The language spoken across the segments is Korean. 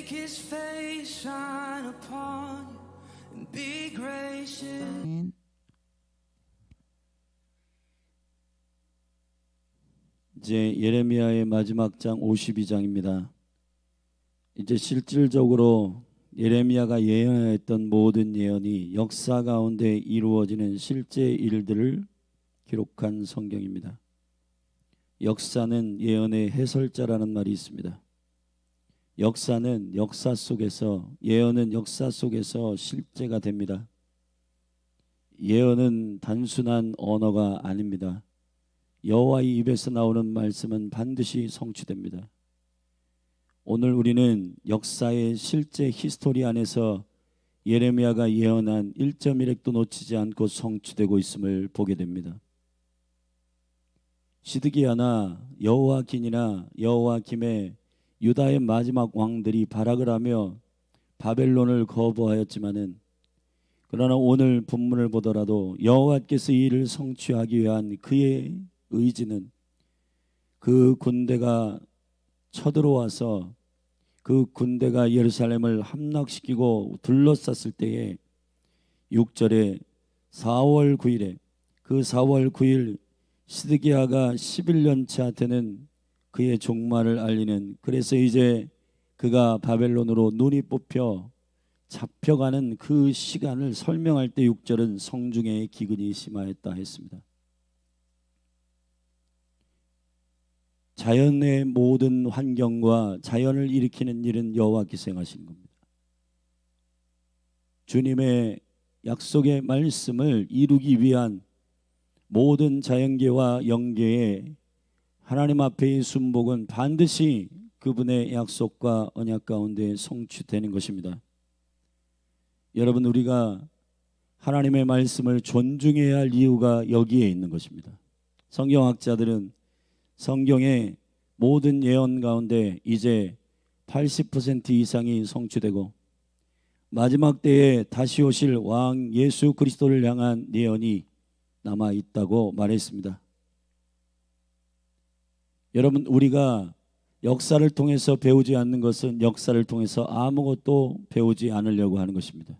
Make his face shine upon you and be gracious. 이제 예레미야의 마지막 장 52장입니다. 이제 실질적으로 예레미야가 예언했던 모든 예언이 역사 가운데 이루어지는 실제 일들을 기록한 성경입니다. 역사는 예언의 해설자라는 말이 있습니다. 역사는 역사 속에서, 예언은 역사 속에서 실제가 됩니다. 예언은 단순한 언어가 아닙니다. 여호와의 입에서 나오는 말씀은 반드시 성취됩니다. 오늘 우리는 역사의 실제 히스토리 안에서 예레미야가 예언한 1.1획도 놓치지 않고 성취되고 있음을 보게 됩니다. 시드기야나 여호야긴이나 여호야김의 유다의 마지막 왕들이 발악을 하며 바벨론을 거부하였지만은, 그러나 오늘 본문을 보더라도 여호와께서 이 일을 성취하기 위한 그의 의지는, 그 군대가 쳐들어와서 그 군대가 예루살렘을 함락시키고 둘러쌌을 때에 6절에 4월 9일에 그 4월 9일 시드기야가 11년차 되는 그의 종말을 알리는, 그래서 이제 그가 바벨론으로 눈이 뽑혀 잡혀가는 그 시간을 설명할 때 6절은 성중에 기근이 심하였다 했습니다. 자연의 모든 환경과 자연을 일으키는 일은 여호와께서 행하신 겁니다. 주님의 약속의 말씀을 이루기 위한 모든 자연계와 영계의 하나님 앞의 순복은 반드시 그분의 약속과 언약 가운데 성취되는 것입니다. 여러분, 우리가 하나님의 말씀을 존중해야 할 이유가 여기에 있는 것입니다. 성경학자들은 성경의 모든 예언 가운데 이제 80% 이상이 성취되고 마지막 때에 다시 오실 왕 예수 그리스도를 향한 예언이 남아 있다고 말했습니다. 여러분, 우리가 역사를 통해서 배우지 않는 것은 역사를 통해서 아무것도 배우지 않으려고 하는 것입니다.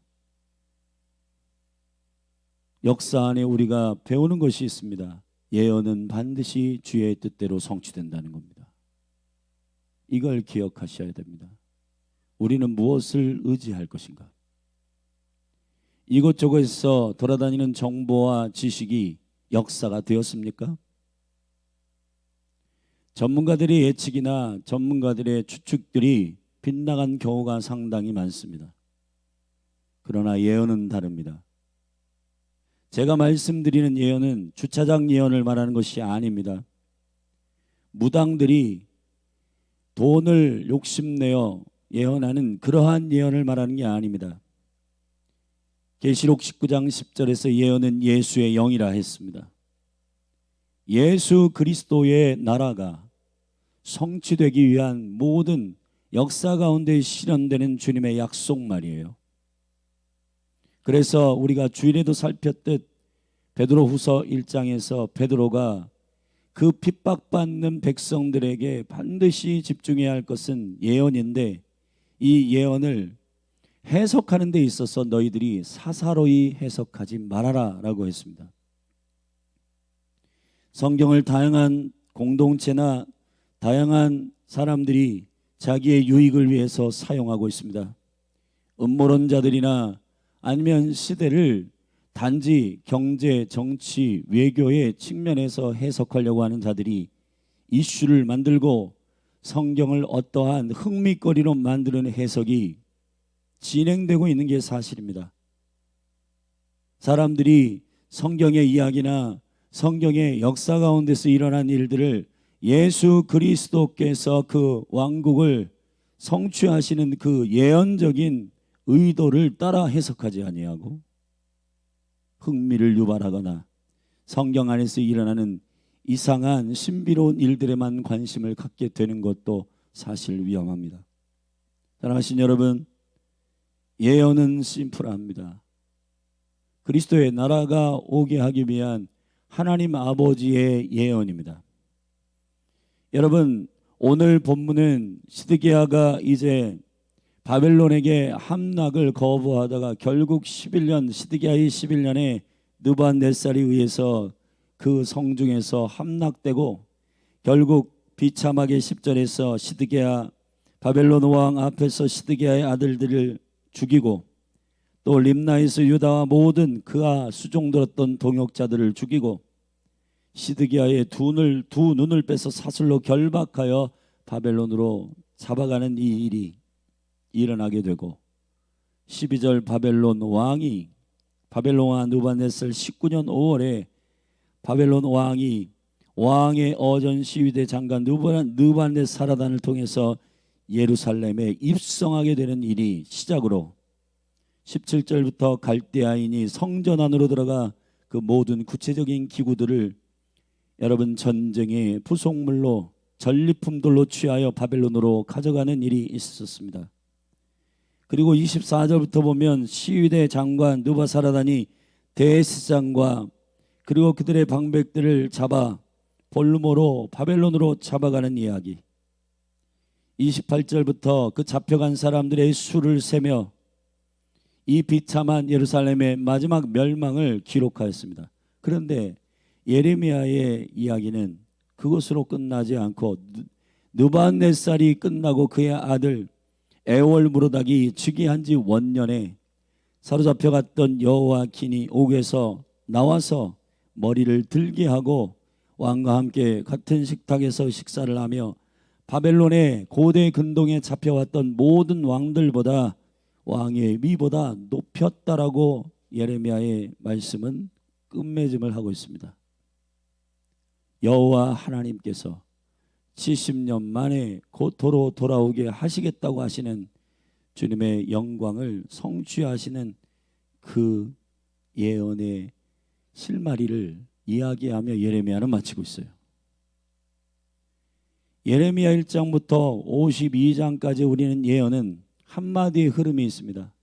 역사 안에 우리가 배우는 것이 있습니다. 예언은 반드시 주의 뜻대로 성취된다는 겁니다. 이걸 기억하셔야 됩니다. 우리는 무엇을 의지할 것인가? 이곳저곳에서 돌아다니는 정보와 지식이 역사가 되었습니까? 전문가들의 예측이나 전문가들의 추측들이 빗나간 경우가 상당히 많습니다. 그러나 예언은 다릅니다. 제가 말씀드리는 예언은 주차장 예언을 말하는 것이 아닙니다. 무당들이 돈을 욕심내어 예언하는 그러한 예언을 말하는 게 아닙니다. 계시록 19장 10절에서 예언은 예수의 영이라 했습니다. 예수 그리스도의 나라가 성취되기 위한 모든 역사 가운데 실현되는 주님의 약속 말이에요. 그래서 우리가 주일에도 살폈듯 베드로후서 1장에서 베드로가 그 핍박받는 백성들에게 반드시 집중해야 할 것은 예언인데, 이 예언을 해석하는 데 있어서 너희들이 사사로이 해석하지 말아라 라고 했습니다. 성경을 다양한 공동체나 다양한 사람들이 자기의 유익을 위해서 사용하고 있습니다. 음모론자들이나 아니면 시대를 단지 경제, 정치, 외교의 측면에서 해석하려고 하는 자들이 이슈를 만들고 성경을 어떠한 흥미거리로 만드는 해석이 진행되고 있는 게 사실입니다. 사람들이 성경의 이야기나 성경의 역사 가운데서 일어난 일들을 예수 그리스도께서 그 왕국을 성취하시는 그 예언적인 의도를 따라 해석하지 아니하고 흥미를 유발하거나 성경 안에서 일어나는 이상한 신비로운 일들에만 관심을 갖게 되는 것도 사실 위험합니다. 사랑하신 여러분, 예언은 심플합니다. 그리스도의 나라가 오게 하기 위한 하나님 아버지의 예언입니다. 여러분, 오늘 본문은 시드기야가 이제 바벨론에게 함락을 거부하다가 결국 11년 시드기야의 11년에 느부갓네살에 의해서 그 성중에서 함락되고 결국 비참하게 10절에서 시드기야 바벨론 왕 앞에서 시드기야의 아들들을 죽이고 또 림나에서 유다와 모든 그가 수종들었던 동역자들을 죽이고 시드기야의 두 눈을 빼서 사슬로 결박하여 바벨론으로 잡아가는 이 일이 일어나게 되고 12절 바벨론 왕 느부갓네살 19년 5월에 바벨론 왕이 왕의 어전 시위대 장관 느부갓네살라단을 통해서 예루살렘에 입성하게 되는 일이 시작으로 17절부터 갈대아인이 성전 안으로 들어가 그 모든 구체적인 기구들을 여러분 전쟁의 부속물로 전리품들로 취하여 바벨론으로 가져가는 일이 있었습니다. 그리고 24절부터 보면 시위대 장관 느부갓네살라단이 대제사장과 그리고 그들의 방백들을 잡아 볼모로 바벨론으로 잡아가는 이야기. 28절부터 그 잡혀간 사람들의 수를 세며 이 비참한 예루살렘의 마지막 멸망을 기록하였습니다. 그런데 예레미야의 이야기는 그것으로 끝나지 않고 느부갓네살이 끝나고 그의 아들 에월무로닥이 즉위한 지 원년에 사로잡혀갔던 여호와긴이 옥에서 나와서 머리를 들게 하고 왕과 함께 같은 식탁에서 식사를 하며 바벨론의 고대 근동에 잡혀왔던 모든 왕들보다 왕의 위보다 높였다라고 예레미야의 말씀은 끝맺음을 하고 있습니다. 여호와 하나님께서 70년 만에 고토로 돌아오게 하시겠다고 하시는 주님의 영광을 성취하시는 그 예언의 실마리를 이야기하며 예레미야는 마치고 있어요. 예레미야 1장부터 52장까지 우리는 예언은 한마디의 흐름이 있습니다.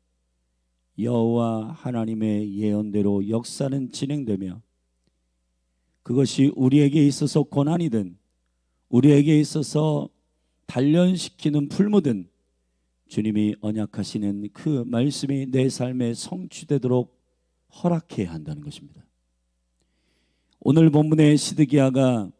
여호와 하나님의 예언대로 역사는 진행되며 그것이 우리에게 있어서 고난이든 우리에게 있어서 단련시키는 풀무든 주님이 언약하시는 그 말씀이 내 삶에 성취되도록 허락해야 한다는 것입니다. 오늘 본문의 시드기야의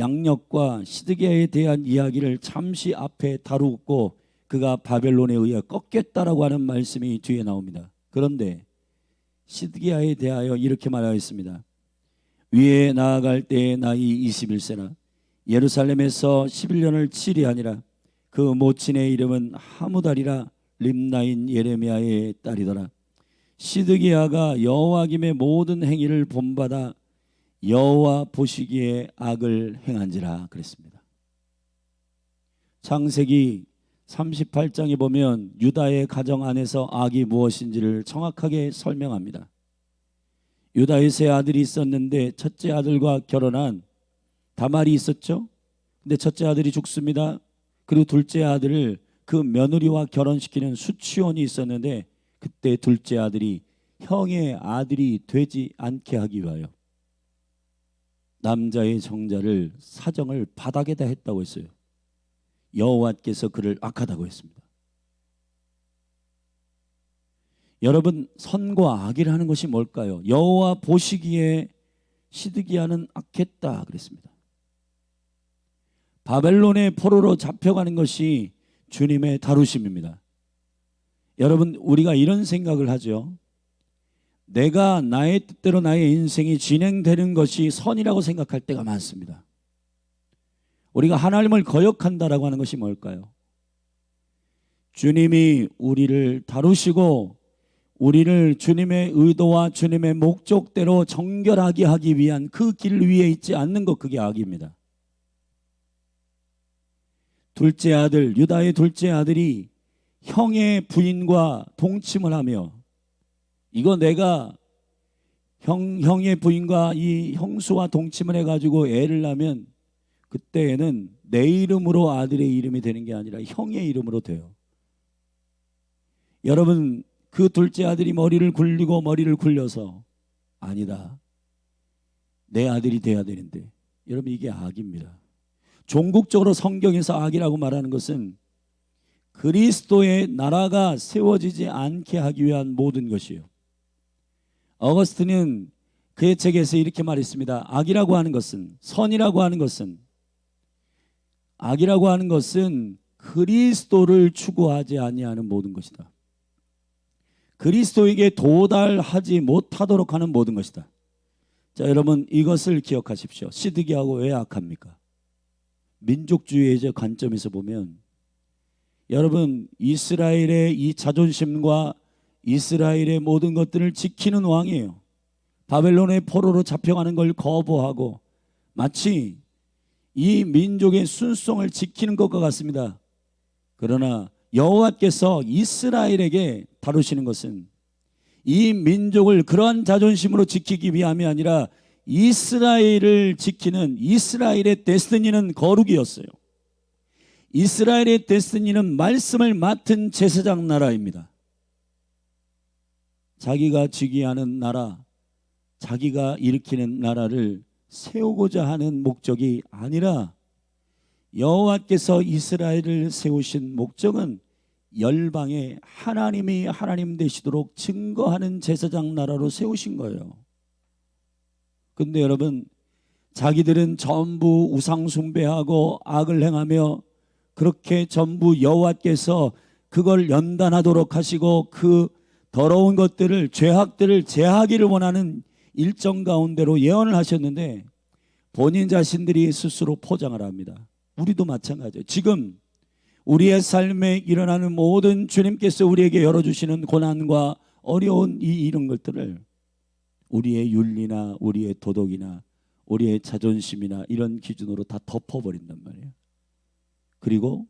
양력과 시드기야에 대한 이야기를 잠시 앞에 다루고 그가 바벨론에 의해 꺾였다라고 하는 말씀이 뒤에 나옵니다. 그런데 시드기야에 대하여 이렇게 말하였습니다. 위에 나아갈 때의 나이 21세나 예루살렘에서 11년을 치리하니라. 그 모친의 이름은 하무달이라 림나인 예레미야의 딸이더라. 시드기야가 여호와김의 모든 행위를 본받아 여호와 보시기에 악을 행한지라 그랬습니다. 창세기 38장에 보면 유다의 가정 안에서 악이 무엇인지를 정확하게 설명합니다. 유다의 세 아들이 있었는데 첫째 아들과 결혼한 다말이 있었죠. 근데 첫째 아들이 죽습니다. 그리고 둘째 아들을 그 며느리와 결혼시키는 수치원이 있었는데 그때 둘째 아들이 형의 아들이 되지 않게 하기 위하여 남자의 정자를 사정을 바닥에다 했다고 했어요. 여호와께서 그를 악하다고 했습니다. 여러분, 선과 악이라는 것이 뭘까요? 여호와 보시기에 시드기야는 악했다 그랬습니다. 바벨론의 포로로 잡혀가는 것이 주님의 다루심입니다. 여러분, 우리가 이런 생각을 하죠. 내가 나의 뜻대로 나의 인생이 진행되는 것이 선이라고 생각할 때가 많습니다. 우리가 하나님을 거역한다라고 하는 것이 뭘까요? 주님이 우리를 다루시고 우리를 주님의 의도와 주님의 목적대로 정결하게 하기 위한 그 길 위에 있지 않는 것, 그게 악입니다. 둘째 아들, 유다의 둘째 아들이 형의 부인과 동침을 하며, 이거 내가 형의 부인과 이 형수와 동침을 해가지고 애를 낳으면 그때에는 내 이름으로 아들의 이름이 되는 게 아니라 형의 이름으로 돼요. 여러분, 그 둘째 아들이 머리를 굴려서 아니다, 내 아들이 돼야 되는데, 여러분, 이게 악입니다. 종국적으로 성경에서 악이라고 말하는 것은 그리스도의 나라가 세워지지 않게 하기 위한 모든 것이요. 어거스틴은 그의 책에서 이렇게 말했습니다. 악이라고 하는 것은, 선이라고 하는 것은, 악이라고 하는 것은 그리스도를 추구하지 아니하는 모든 것이다. 그리스도에게 도달하지 못하도록 하는 모든 것이다. 자, 여러분 이것을 기억하십시오. 시드기하고 왜 악합니까? 민족주의의 관점에서 보면 여러분 이스라엘의 이 자존심과 이스라엘의 모든 것들을 지키는 왕이에요. 바벨론의 포로로 잡혀가는 걸 거부하고 마치 이 민족의 순종을 지키는 것과 같습니다. 그러나 여호와께서 이스라엘에게 다루시는 것은 이 민족을 그러한 자존심으로 지키기 위함이 아니라 이스라엘을 지키는 이스라엘의 데스티니는 거룩이었어요. 이스라엘의 데스티니는 말씀을 맡은 제사장 나라입니다. 자기가 즉위하는 나라, 자기가 일으키는 나라를 세우고자 하는 목적이 아니라 여호와께서 이스라엘을 세우신 목적은 열방에 하나님이 하나님 되시도록 증거하는 제사장 나라로 세우신 거예요. 근데 여러분 자기들은 전부 우상 숭배하고 악을 행하며 그렇게 전부 여호와께서 그걸 연단하도록 하시고 그 더러운 것들을 죄악들을 제하기를 원하는 일정 가운데로 예언을 하셨는데 본인 자신들이 스스로 포장을 합니다. 우리도 마찬가지예요. 지금 우리의 삶에 일어나는 모든 주님께서 우리에게 열어주시는 고난과 어려운 이런 것들을 우리의 윤리나 우리의 도덕이나 우리의 자존심이나 이런 기준으로 다 덮어버린단 말이에요. 그리고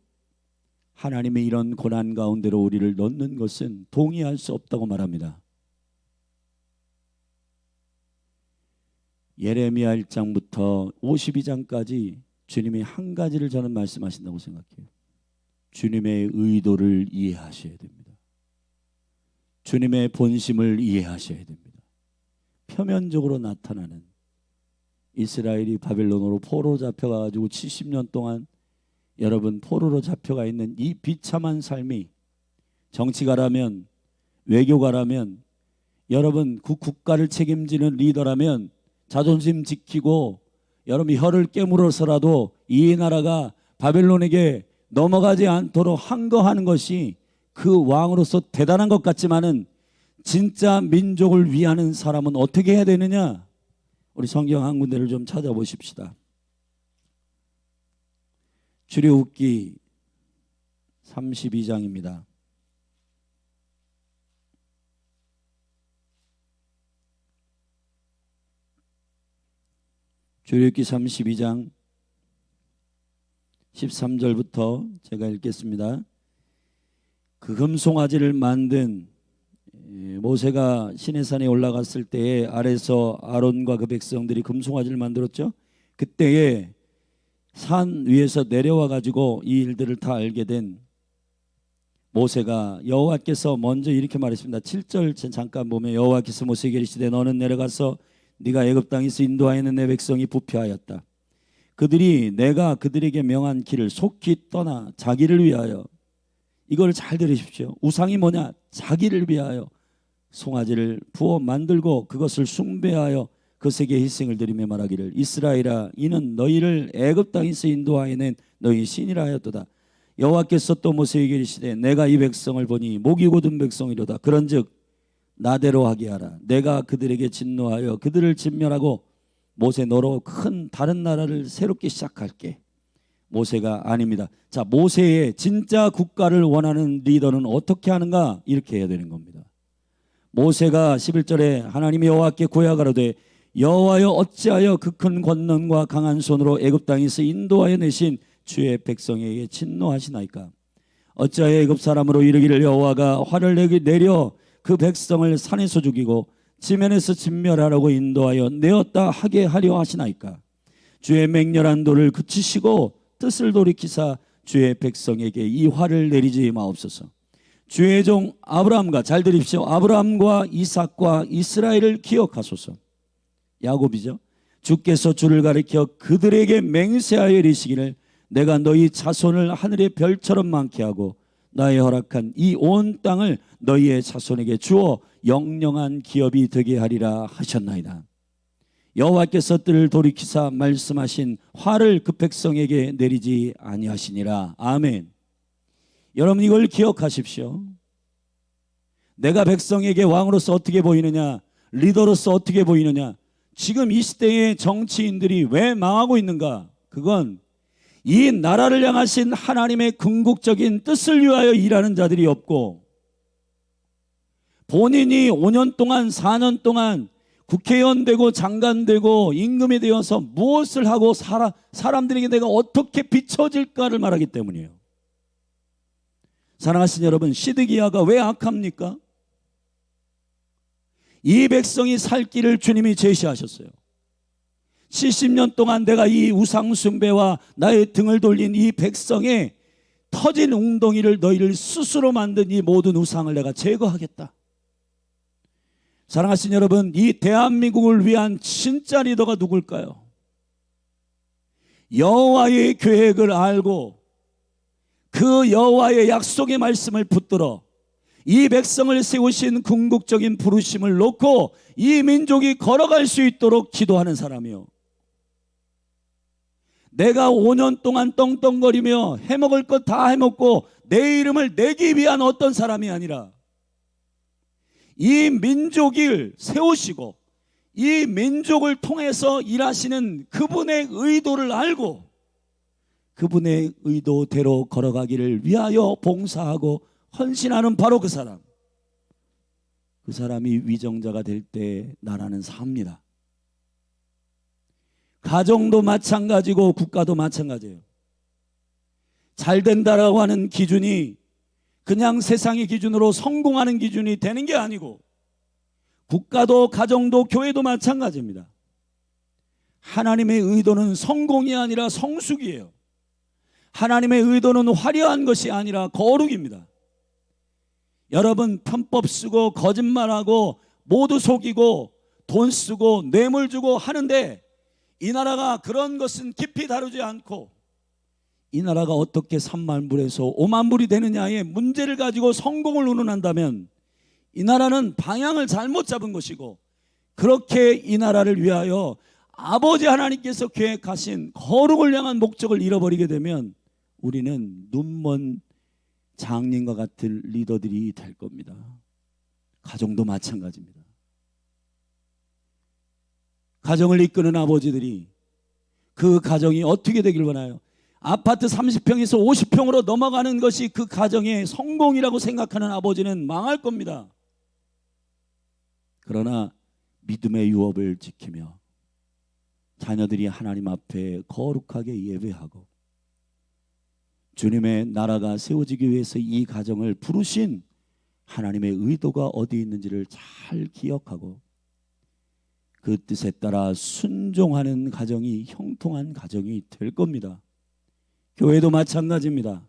하나님의 이런 고난 가운데로 우리를 넣는 것은 동의할 수 없다고 말합니다. 예레미야 1장부터 52장까지 주님이 한 가지를 저는 말씀하신다고 생각해요. 주님의 의도를 이해하셔야 됩니다. 주님의 본심을 이해하셔야 됩니다. 표면적으로 나타나는 이스라엘이 바벨론으로 포로로 잡혀가지고 70년 동안 여러분 포로로 잡혀가 있는 이 비참한 삶이 정치가라면 외교가라면 여러분 그 국가를 책임지는 리더라면 자존심 지키고 여러분 혀를 깨물어서라도 이 나라가 바벨론에게 넘어가지 않도록 항거하는 것이 그 왕으로서 대단한 것 같지만은 진짜 민족을 위하는 사람은 어떻게 해야 되느냐? 우리 성경 한 군데를 좀 찾아보십시다. 출애굽기 32장입니다. 출애굽기 32장 13절부터 제가 읽겠습니다. 그 금송아지를 만든 모세가 시내산에 올라갔을 때에 아래서 아론과 그 백성들이 금송아지를 만들었죠. 그때에 산 위에서 내려와 가지고 이 일들을 다 알게 된 모세가 여호와께서 먼저 이렇게 말했습니다. 7절 잠깐 보면 여호와께서 모세에게 이르시되 너는 내려가서 네가 애굽 땅에서 인도하여는 내 백성이 부패하였다. 그들이 내가 그들에게 명한 길을 속히 떠나 자기를 위하여, 이걸 잘 들으십시오. 우상이 뭐냐? 자기를 위하여 송아지를 부어 만들고 그것을 숭배하여 그것에게 희생을 드리며 말하기를 이스라엘아 이는 너희를 애굽 땅에서 인도하여낸 너희 신이라 하였도다. 여호와께서 또 모세에게 이르시되 내가 이 백성을 보니 목이 곧은 백성이로다. 그런즉 나대로 하게 하라. 내가 그들에게 진노하여 그들을 진멸하고 모세 너로 큰 다른 나라를 새롭게 시작할게. 모세가 아닙니다. 자, 모세의 진짜 국가를 원하는 리더는 어떻게 하는가? 이렇게 해야 되는 겁니다. 모세가 11절에 하나님이 여호와께 고하가로되 여호와여 어찌하여 그 큰 권능과 강한 손으로 애굽 땅에서 인도하여 내신 주의 백성에게 진노하시나이까? 어찌하여 애굽 사람으로 이르기를 여호와가 화를 내려 그 백성을 산에서 죽이고 지면에서 진멸하라고 인도하여 내었다 하게 하려 하시나이까? 주의 맹렬한 도를 그치시고 뜻을 돌이키사 주의 백성에게 이 화를 내리지 마옵소서. 주의 종 아브라함과, 잘 들으십시오, 아브라함과 이삭과 이스라엘을 기억하소서. 야곱이죠. 주께서 주를 가리켜 그들에게 맹세하여 이르시기를 내가 너희 자손을 하늘의 별처럼 많게 하고 나의 허락한 이 온 땅을 너희의 자손에게 주어 영영한 기업이 되게 하리라 하셨나이다. 여호와께서 뜰을 돌이키사 말씀하신 화를 그 백성에게 내리지 아니하시니라. 아멘. 여러분 이걸 기억하십시오. 내가 백성에게 왕으로서 어떻게 보이느냐, 리더로서 어떻게 보이느냐, 지금 이 시대의 정치인들이 왜 망하고 있는가? 그건 이 나라를 향하신 하나님의 궁극적인 뜻을 위하여 일하는 자들이 없고, 본인이 5년 동안 4년 동안 국회의원 되고 장관 되고 임금이 되어서 무엇을 하고 사람들에게 내가 어떻게 비춰질까를 말하기 때문이에요. 사랑하신 여러분, 시드기야가 왜 악합니까? 이 백성이 살 길을 주님이 제시하셨어요. 70년 동안 내가 이 우상 숭배와 나의 등을 돌린 이 백성의 터진 웅덩이를 너희를 스스로 만든 이 모든 우상을 내가 제거하겠다. 사랑하신 여러분, 이 대한민국을 위한 진짜 리더가 누굴까요? 여호와의 계획을 알고 그 여호와의 약속의 말씀을 붙들어 이 백성을 세우신 궁극적인 부르심을 놓고 이 민족이 걸어갈 수 있도록 기도하는 사람이요, 내가 5년 동안 떵떵거리며 해먹을 것 다 해먹고 내 이름을 내기 위한 어떤 사람이 아니라 이 민족을 세우시고 이 민족을 통해서 일하시는 그분의 의도를 알고 그분의 의도대로 걸어가기를 위하여 봉사하고 헌신하는 바로 그 사람. 그 사람이 위정자가 될 때 나라는 삽니다. 가정도 마찬가지고 국가도 마찬가지예요. 잘 된다라고 하는 기준이 그냥 세상의 기준으로 성공하는 기준이 되는 게 아니고, 국가도 가정도 교회도 마찬가지입니다. 하나님의 의도는 성공이 아니라 성숙이에요. 하나님의 의도는 화려한 것이 아니라 거룩입니다. 여러분, 편법 쓰고 거짓말하고 모두 속이고 돈 쓰고 뇌물 주고 하는데, 이 나라가 그런 것은 깊이 다루지 않고 이 나라가 어떻게 3만 불에서 5만 불이 되느냐의 문제를 가지고 성공을 운운한다면 이 나라는 방향을 잘못 잡은 것이고, 그렇게 이 나라를 위하여 아버지 하나님께서 계획하신 거룩을 향한 목적을 잃어버리게 되면 우리는 눈먼 장님과 같은 리더들이 될 겁니다. 가정도 마찬가지입니다. 가정을 이끄는 아버지들이 그 가정이 어떻게 되길 원해요? 아파트 30평에서 50평으로 넘어가는 것이 그 가정의 성공이라고 생각하는 아버지는 망할 겁니다. 그러나 믿음의 유업을 지키며 자녀들이 하나님 앞에 거룩하게 예배하고 주님의 나라가 세워지기 위해서 이 가정을 부르신 하나님의 의도가 어디 있는지를 잘 기억하고 그 뜻에 따라 순종하는 가정이 형통한 가정이 될 겁니다. 교회도 마찬가지입니다.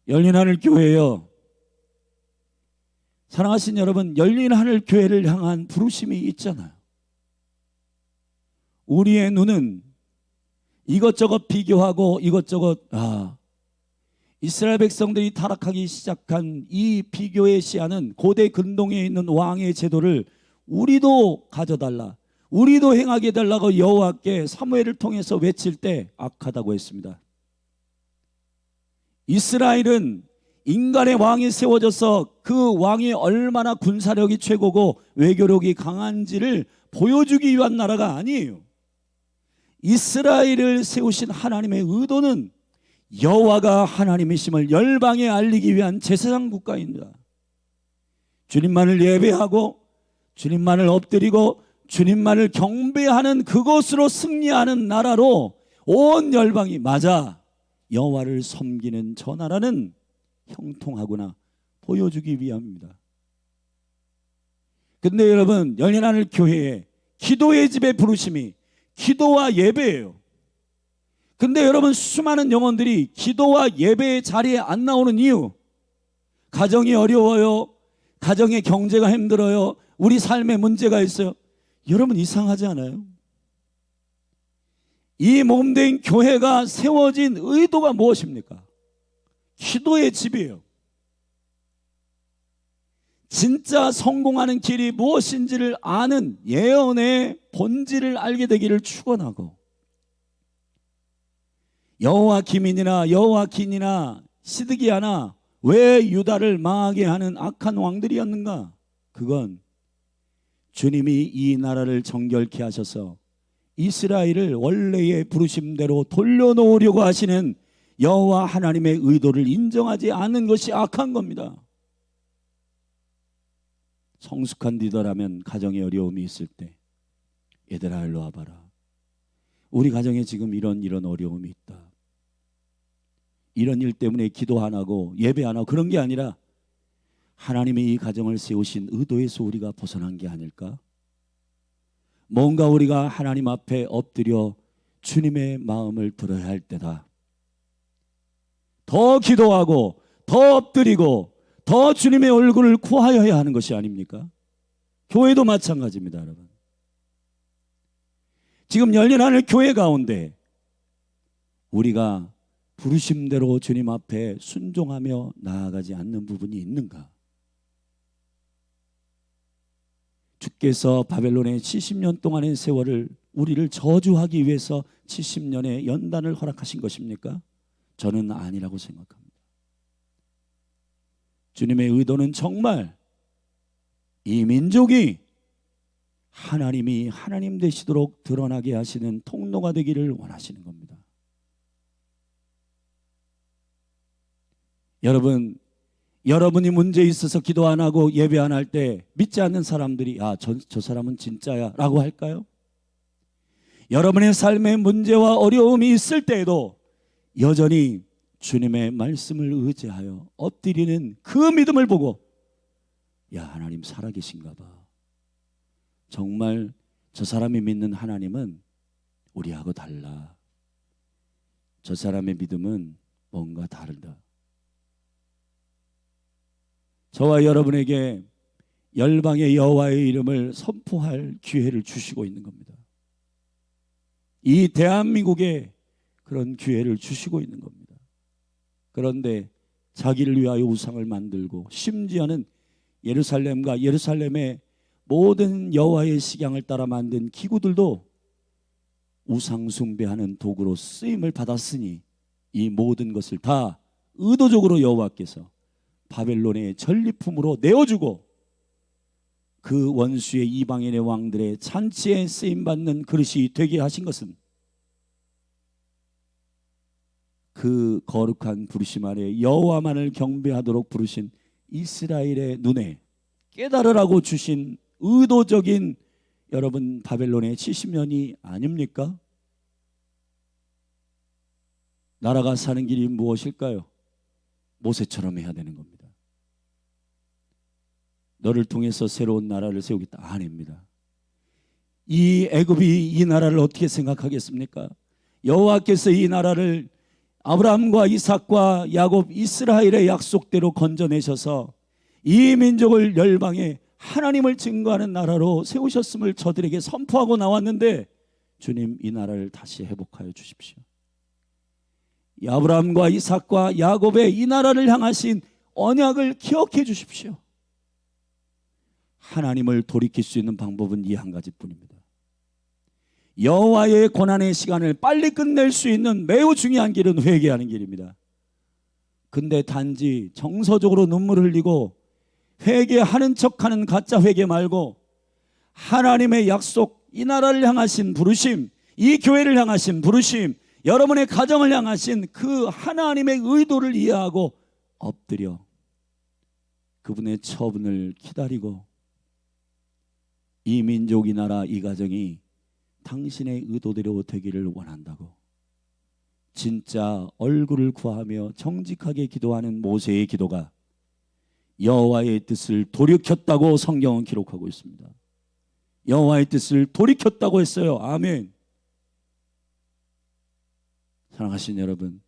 열린하늘 교회요, 사랑하신 여러분, 열린하늘 교회를 향한 부르심이 있잖아요. 우리의 눈은 이것저것 비교하고 이것저것 이스라엘 백성들이 타락하기 시작한 이 비교의 시야는 고대 근동에 있는 왕의 제도를 우리도 가져달라, 우리도 행하게 해달라고 여호와께 사무엘을 통해서 외칠 때 악하다고 했습니다. 이스라엘은 인간의 왕이 세워져서 그 왕이 얼마나 군사력이 최고고 외교력이 강한지를 보여주기 위한 나라가 아니에요. 이스라엘을 세우신 하나님의 의도는 여호와가 하나님이심을 열방에 알리기 위한 제사장 국가입니다. 주님만을 예배하고 주님만을 엎드리고 주님만을 경배하는 그것으로 승리하는 나라로 온 열방이 맞아 여호와를 섬기는 저 나라는 형통하구나 보여주기 위함입니다. 근데 여러분, 열린하늘 교회에 기도의 집의 부르심이 기도와 예배예요. 근데 여러분, 수많은 영혼들이 기도와 예배의 자리에 안 나오는 이유, 가정이 어려워요, 가정의 경제가 힘들어요, 우리 삶에 문제가 있어요. 여러분, 이상하지 않아요? 이 몸된 교회가 세워진 의도가 무엇입니까? 기도의 집이에요. 진짜 성공하는 길이 무엇인지를 아는 예언의 본질을 알게 되기를 축원하고, 여호와김이나 여호와긴이나 시드기야나 왜 유다를 망하게 하는 악한 왕들이었는가? 그건 주님이 이 나라를 정결케 하셔서 이스라엘을 원래의 부르심대로 돌려놓으려고 하시는 여호와 하나님의 의도를 인정하지 않는 것이 악한 겁니다. 성숙한 리더라면 가정에 어려움이 있을 때, 얘들아 일로 와봐라, 우리 가정에 지금 이런 어려움이 있다, 이런 일 때문에 기도 안 하고 예배 안 하고 그런 게 아니라 하나님이 이 가정을 세우신 의도에서 우리가 벗어난 게 아닐까? 뭔가 우리가 하나님 앞에 엎드려 주님의 마음을 들어야 할 때다. 더 기도하고 더 엎드리고 더 주님의 얼굴을 구하여야 하는 것이 아닙니까? 교회도 마찬가지입니다, 여러분. 지금 열린 하늘 교회 가운데 우리가 부르심대로 주님 앞에 순종하며 나아가지 않는 부분이 있는가? 주께서 바벨론의 70년 동안의 세월을 우리를 저주하기 위해서 70년의 연단을 허락하신 것입니까? 저는 아니라고 생각합니다. 주님의 의도는 정말 이 민족이 하나님이 하나님 되시도록 드러나게 하시는 통로가 되기를 원하시는 겁니다. 여러분, 여러분이 문제 있어서 기도 안 하고 예배 안 할 때 믿지 않는 사람들이 저 사람은 진짜야 라고 할까요? 여러분의 삶에 문제와 어려움이 있을 때에도 여전히 주님의 말씀을 의지하여 엎드리는 그 믿음을 보고, 하나님 살아계신가 봐, 정말 저 사람이 믿는 하나님은 우리하고 달라, 저 사람의 믿음은 뭔가 다르다. 저와 여러분에게 열방의 여호와의 이름을 선포할 기회를 주시고 있는 겁니다. 이 대한민국에 그런 기회를 주시고 있는 겁니다. 그런데 자기를 위하여 우상을 만들고, 심지어는 예루살렘과 예루살렘의 모든 여호와의 식양을 따라 만든 기구들도 우상 숭배하는 도구로 쓰임을 받았으니, 이 모든 것을 다 의도적으로 여호와께서 바벨론의 전리품으로 내어주고 그 원수의 이방인의 왕들의 잔치에 쓰임받는 그릇이 되게 하신 것은 그 거룩한 부르심 아래 여호와만을 경배하도록 부르신 이스라엘의 눈에 깨달으라고 주신 의도적인, 여러분, 바벨론의 70년이 아닙니까? 나라가 사는 길이 무엇일까요? 모세처럼 해야 되는 겁니다. 너를 통해서 새로운 나라를 세우겠다, 아닙니다. 이 애굽이 이 나라를 어떻게 생각하겠습니까? 여호와께서 이 나라를 아브라함과 이삭과 야곱, 이스라엘의 약속대로 건져내셔서 이 민족을 열방에 하나님을 증거하는 나라로 세우셨음을 저들에게 선포하고 나왔는데, 주님 이 나라를 다시 회복하여 주십시오. 아브라함과 이삭과 야곱의 이 나라를 향하신 언약을 기억해 주십시오. 하나님을 돌이킬 수 있는 방법은 이 한 가지뿐입니다. 여호와의 고난의 시간을 빨리 끝낼 수 있는 매우 중요한 길은 회개하는 길입니다. 근데 단지 정서적으로 눈물 흘리고 회개하는 척하는 가짜 회개 말고, 하나님의 약속, 이 나라를 향하신 부르심, 이 교회를 향하신 부르심, 여러분의 가정을 향하신 그 하나님의 의도를 이해하고 엎드려 그분의 처분을 기다리고, 이 민족, 이 나라, 이 가정이 당신의 의도대로 되기를 원한다고 진짜 얼굴을 구하며 정직하게 기도하는 모세의 기도가 여호와의 뜻을 돌이켰다고 성경은 기록하고 있습니다. 여호와의 뜻을 돌이켰다고 했어요. 아멘. 사랑하신 여러분,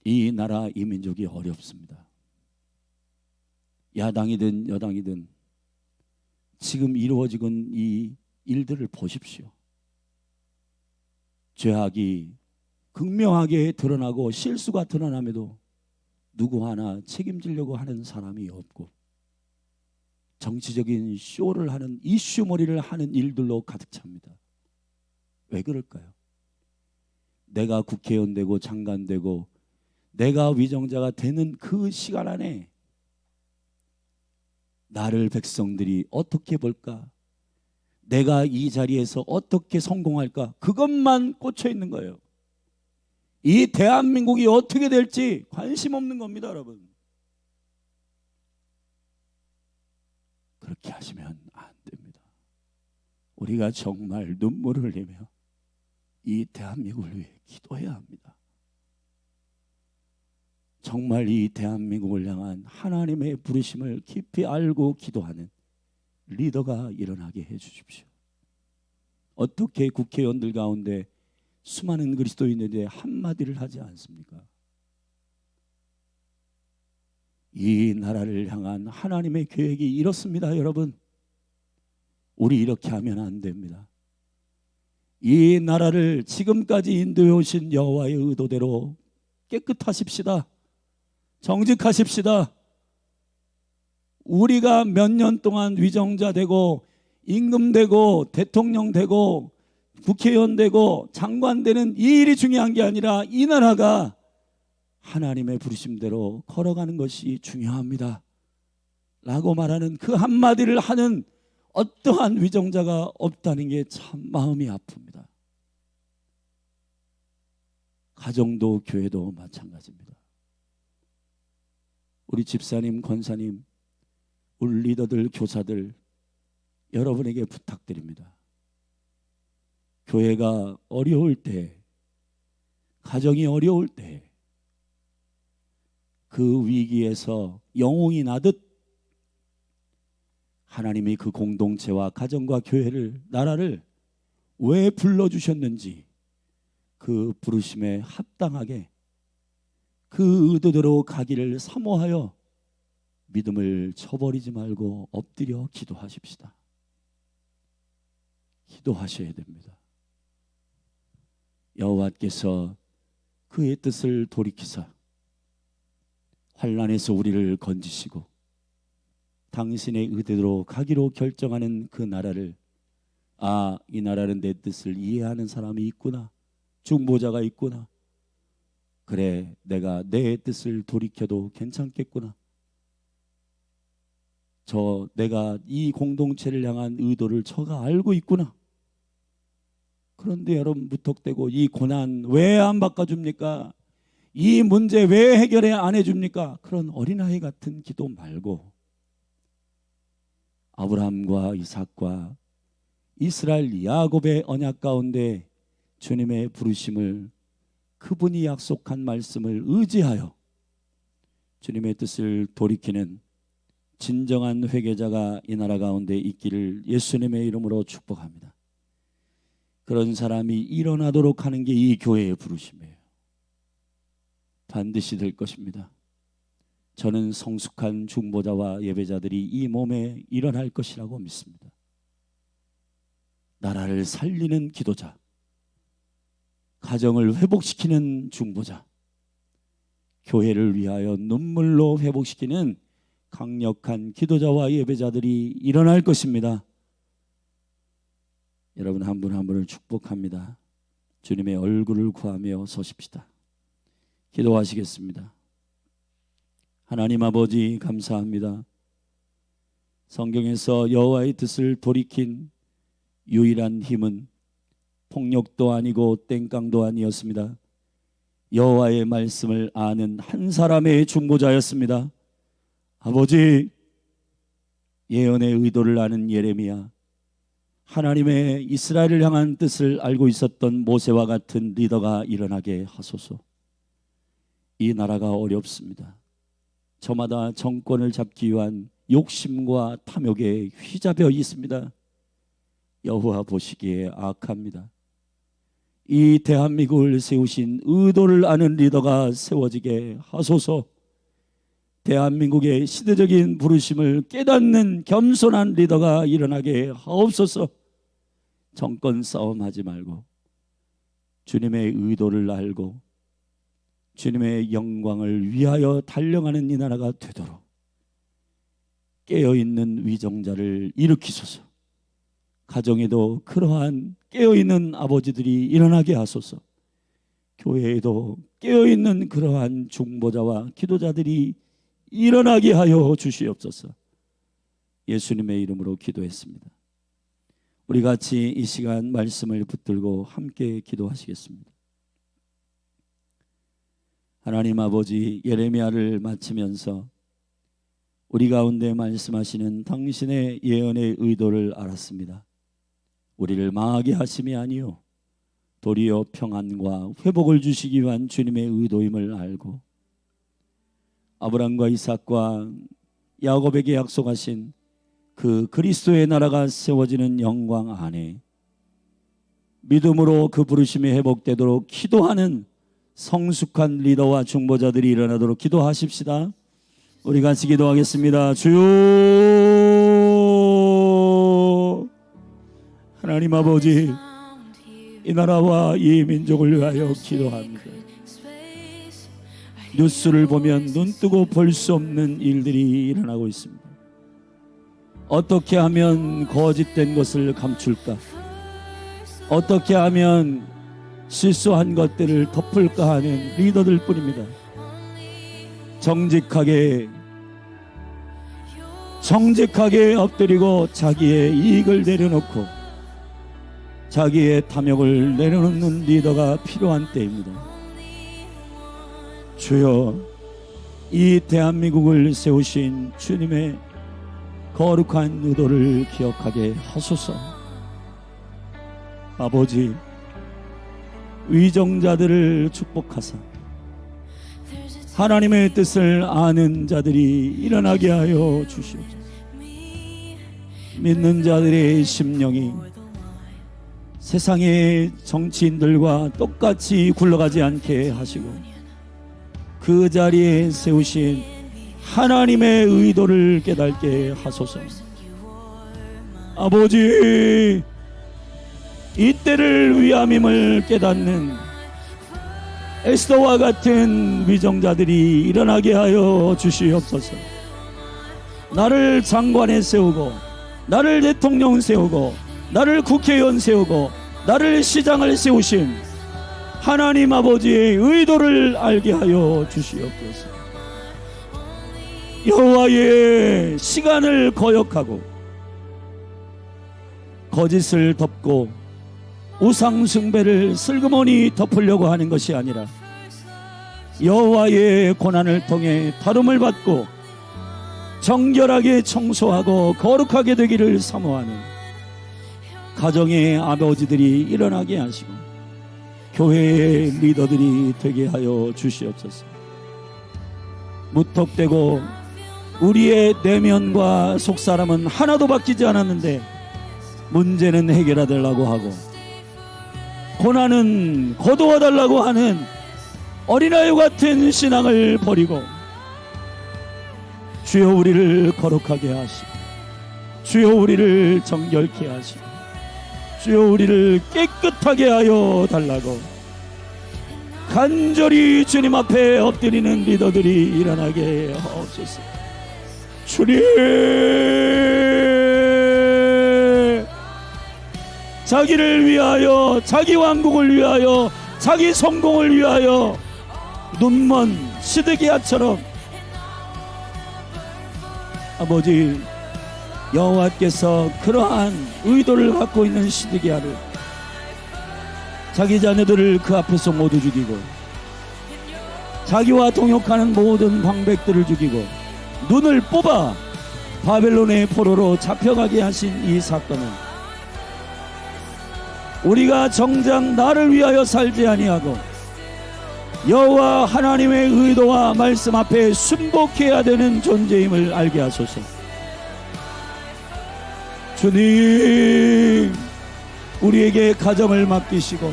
이 나라, 이 민족이 어렵습니다. 야당이든 여당이든 지금 이루어지고 있는 이 일들을 보십시오. 죄악이 극명하게 드러나고 실수가 드러남에도 누구 하나 책임지려고 하는 사람이 없고 정치적인 쇼를 하는 이슈몰이를 하는 일들로 가득 찹니다. 왜 그럴까요? 내가 국회의원 되고 장관 되고 내가 위정자가 되는 그 시간 안에 나를 백성들이 어떻게 볼까? 내가 이 자리에서 어떻게 성공할까? 그것만 꽂혀 있는 거예요. 이 대한민국이 어떻게 될지 관심 없는 겁니다, 여러분. 그렇게 하시면 안 됩니다. 우리가 정말 눈물을 흘리며 이 대한민국을 위해 기도해야 합니다. 정말 이 대한민국을 향한 하나님의 부르심을 깊이 알고 기도하는 리더가 일어나게 해주십시오. 어떻게 국회의원들 가운데 수많은 그리스도인들에 한마디를 하지 않습니까? 이 나라를 향한 하나님의 계획이 이렇습니다, 여러분. 우리 이렇게 하면 안 됩니다. 이 나라를 지금까지 인도해 오신 여호와의 의도대로 깨끗하십시다. 정직하십시다. 우리가 몇 년 동안 위정자 되고 임금 되고 대통령 되고 국회의원 되고 장관 되는 이 일이 중요한 게 아니라 이 나라가 하나님의 부르심대로 걸어가는 것이 중요합니다 라고 말하는 그 한마디를 하는 어떠한 위정자가 없다는 게 참 마음이 아픕니다. 가정도 교회도 마찬가지입니다. 우리 집사님, 권사님, 우리 리더들, 교사들 여러분에게 부탁드립니다. 교회가 어려울 때, 가정이 어려울 때 그 위기에서 영웅이 나듯 하나님이 그 공동체와 가정과 교회를, 나라를 왜 불러주셨는지 그 부르심에 합당하게 그 의도대로 가기를 사모하여 믿음을 저버리지 말고 엎드려 기도하십시다. 기도하셔야 됩니다. 여호와께서 그의 뜻을 돌이키사 환난에서 우리를 건지시고 당신의 의대로 가기로 결정하는 그 나라를, 아, 이 나라는 내 뜻을 이해하는 사람이 있구나, 중보자가 있구나, 그래 내가 내 뜻을 돌이켜도 괜찮겠구나, 내가 이 공동체를 향한 의도를 저가 알고 있구나. 그런데 여러분 무턱대고 이 고난 왜 안 바꿔줍니까? 이 문제 왜 해결해 안 해줍니까? 그런 어린아이 같은 기도 말고 아브라함과 이삭과 이스라엘 야곱의 언약 가운데 주님의 부르심을, 그분이 약속한 말씀을 의지하여 주님의 뜻을 돌이키는 진정한 회개자가 이 나라 가운데 있기를 예수님의 이름으로 축복합니다. 그런 사람이 일어나도록 하는 게 이 교회의 부르심이에요. 반드시 될 것입니다. 저는 성숙한 중보자와 예배자들이 이 몸에 일어날 것이라고 믿습니다. 나라를 살리는 기도자, 가정을 회복시키는 중보자, 교회를 위하여 눈물로 회복시키는 강력한 기도자와 예배자들이 일어날 것입니다. 여러분 한 분 한 분을 축복합니다. 주님의 얼굴을 구하며 서십시다. 기도하시겠습니다. 하나님 아버지 감사합니다. 성경에서 여호와의 뜻을 돌이킨 유일한 힘은 폭력도 아니고 땡깡도 아니었습니다. 여호와의 말씀을 아는 한 사람의 중보자였습니다. 아버지, 예언의 의도를 아는 예레미야, 하나님의 이스라엘을 향한 뜻을 알고 있었던 모세와 같은 리더가 일어나게 하소서. 이 나라가 어렵습니다. 저마다 정권을 잡기 위한 욕심과 탐욕에 휘잡혀 있습니다. 여호와 보시기에 악합니다. 이 대한민국을 세우신 의도를 아는 리더가 세워지게 하소서. 대한민국의 시대적인 부르심을 깨닫는 겸손한 리더가 일어나게 하옵소서. 정권 싸움하지 말고 주님의 의도를 알고 주님의 영광을 위하여 달려가는 이 나라가 되도록 깨어있는 위정자를 일으키소서. 가정에도 그러한 깨어있는 아버지들이 일어나게 하소서. 교회에도 깨어있는 그러한 중보자와 기도자들이 일어나게 하여 주시옵소서. 예수님의 이름으로 기도했습니다. 우리 같이 이 시간 말씀을 붙들고 함께 기도하시겠습니다. 하나님 아버지, 예레미야를 마치면서 우리 가운데 말씀하시는 당신의 예언의 의도를 알았습니다. 우리를 망하게 하심이 아니요 도리어 평안과 회복을 주시기 위한 주님의 의도임을 알고 아브라함과 이삭과 야곱에게 약속하신 그 그리스도의 나라가 세워지는 영광 안에 믿음으로 그 부르심이 회복되도록 기도하는 성숙한 리더와 중보자들이 일어나도록 기도하십시다. 우리 같이 기도하겠습니다. 주여, 하나님 아버지, 이 나라와 이 민족을 위하여 기도합니다. 뉴스를 보면 눈뜨고 볼 수 없는 일들이 일어나고 있습니다. 어떻게 하면 거짓된 것을 감출까? 어떻게 하면 실수한 것들을 덮을까 하는 리더들 뿐입니다. 정직하게 엎드리고 자기의 이익을 내려놓고 자기의 탐욕을 내려놓는 리더가 필요한 때입니다. 주여, 이 대한민국을 세우신 주님의 거룩한 의도를 기억하게 하소서. 아버지, 위정자들을 축복하사 하나님의 뜻을 아는 자들이 일어나게 하여 주시옵소서. 믿는 자들의 심령이 세상의 정치인들과 똑같이 굴러가지 않게 하시고 그 자리에 세우신 하나님의 의도를 깨닫게 하소서. 아버지, 이 때를 위함임을 깨닫는 에스더와 같은 위정자들이 일어나게 하여 주시옵소서. 나를 장관에 세우고 나를 대통령 세우고 나를 국회의원 세우고 나를 시장을 세우신 하나님 아버지의 의도를 알게 하여 주시옵소서. 여호와의 시간을 거역하고 거짓을 덮고 우상 숭배를 슬그머니 덮으려고 하는 것이 아니라 여호와의 고난을 통해 다름을 받고 정결하게 청소하고 거룩하게 되기를 사모하는 가정의 아버지들이 일어나게 하시고 교회의 리더들이 되게 하여 주시옵소서. 무턱대고 우리의 내면과 속사람은 하나도 바뀌지 않았는데 문제는 해결하달라고 하고 고난은 거두어달라고 하는 어린아이 같은 신앙을 버리고 주여 우리를 거룩하게 하시고 주여 우리를 정결케 하시고 주여 우리를 깨끗하게 하여 달라고 간절히 주님 앞에 엎드리는 리더들이 일어나게 하옵소서. 주님, 자기를 위하여, 자기 왕국을 위하여, 자기 성공을 위하여 눈먼 시드기야처럼 아버지, 여호와께서 그러한 의도를 갖고 있는 시드기야를 자기 자녀들을 그 앞에서 모두 죽이고 자기와 동역하는 모든 방백들을 죽이고 눈을 뽑아 바벨론의 포로로 잡혀가게 하신 이 사건은 우리가 정작 나를 위하여 살지 아니하고 여호와 하나님의 의도와 말씀 앞에 순복해야 되는 존재임을 알게 하소서. 주님, 우리에게 가정을 맡기시고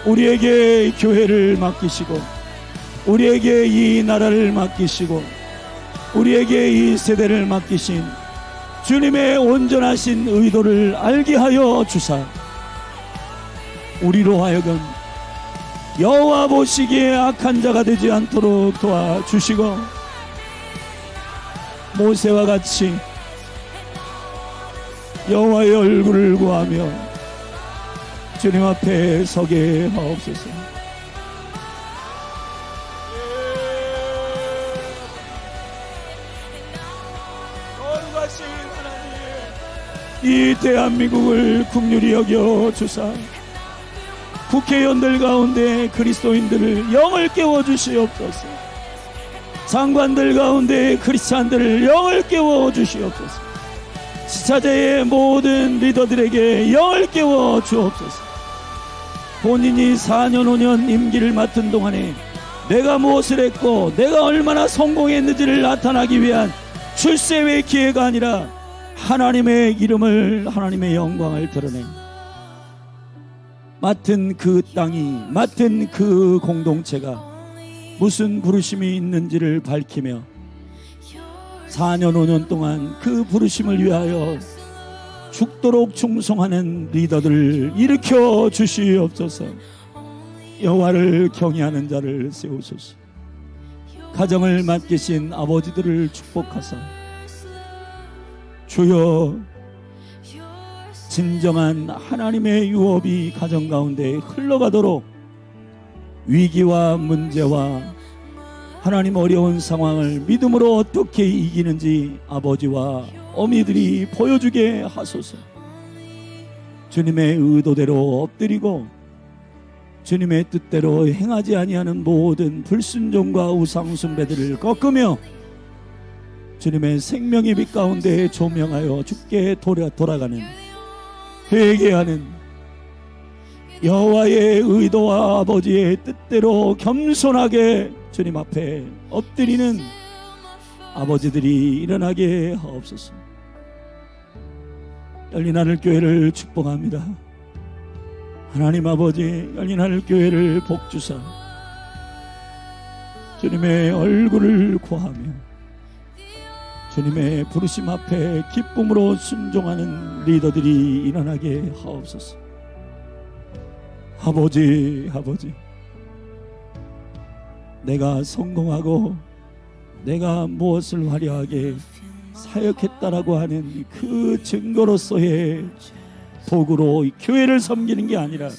우리에게 교회를 맡기시고 우리에게 이 나라를 맡기시고 우리에게 이 세대를 맡기신 주님의 온전하신 의도를 알게 하여 주사 우리로 하여금 여호와 보시기에 악한 자가 되지 않도록 도와주시고 모세와 같이 여호와의 얼굴을 구하며 주님 앞에 서게 하옵소서. 거룩하신 하나님, 이 대한민국을 긍휼히 여겨 주사 국회의원들 가운데 그리스도인들을 영을 깨워 주시옵소서. 장관들 가운데 크리스찬들을 영을 깨워 주시옵소서. 지자체의 모든 리더들에게 영을 깨워 주옵소서. 본인이 4년 5년 임기를 맡은 동안에 내가 무엇을 했고 내가 얼마나 성공했는지를 나타나기 위한 출세의 기회가 아니라 하나님의 이름을, 하나님의 영광을 드러내 맡은 그 땅이, 맡은 그 공동체가 무슨 부르심이 있는지를 밝히며 4년 5년 동안 그 부르심을 위하여 죽도록 충성하는 리더들을 일으켜 주시옵소서. 여호와를 경외하는 자를 세우소서. 가정을 맡기신 아버지들을 축복하사 주여, 진정한 하나님의 유업이 가정 가운데 흘러가도록 위기와 문제와 하나님 어려운 상황을 믿음으로 어떻게 이기는지 아버지와 어미들이 보여주게 하소서. 주님의 의도대로 엎드리고 주님의 뜻대로 행하지 아니하는 모든 불순종과 우상 숭배들을 꺾으며 주님의 생명의 빛 가운데 조명하여 주께 돌아가는, 회개하는 여호와의 의도와 아버지의 뜻대로 겸손하게 주님 앞에 엎드리는 아버지들이 일어나게 하옵소서. 열린 하늘 교회를 축복합니다. 하나님 아버지, 열린 하늘 교회를 복주사 주님의 얼굴을 구하며 주님의 부르심 앞에 기쁨으로 순종하는 리더들이 일어나게 하옵소서. 아버지, 내가 성공하고 내가 무엇을 화려하게 사역했다라고 하는 그 증거로서의 도구로 교회를 섬기는 게 아니라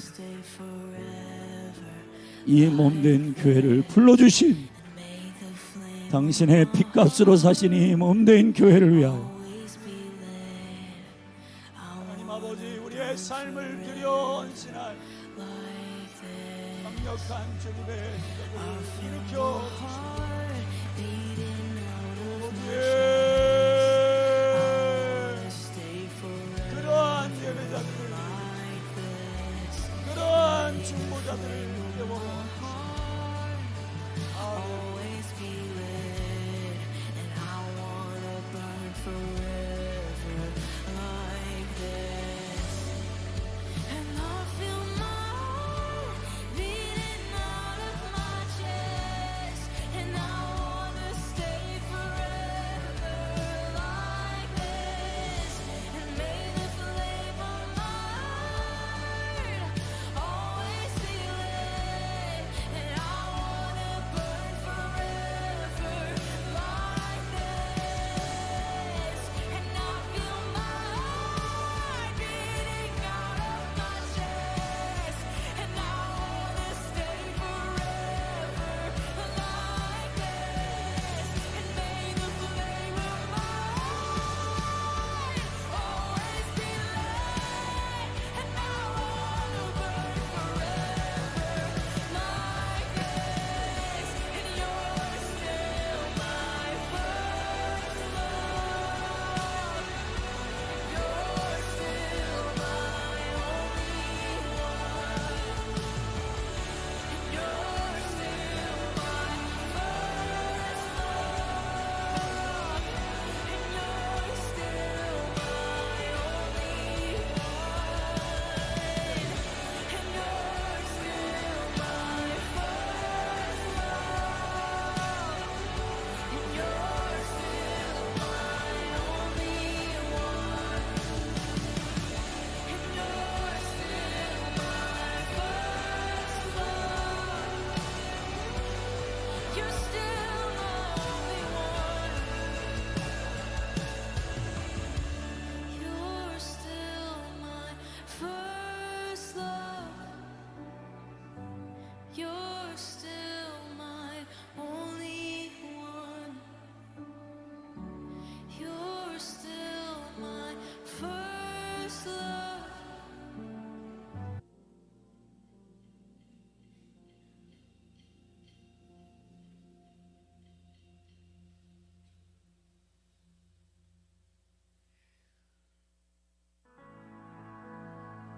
이 몸된 교회를 불러주신 당신의 핏값으로 사신 이 몸된 교회를 위하여 하나님 아버지, 우리의 삶을 드려 헌신할 강력한 주님의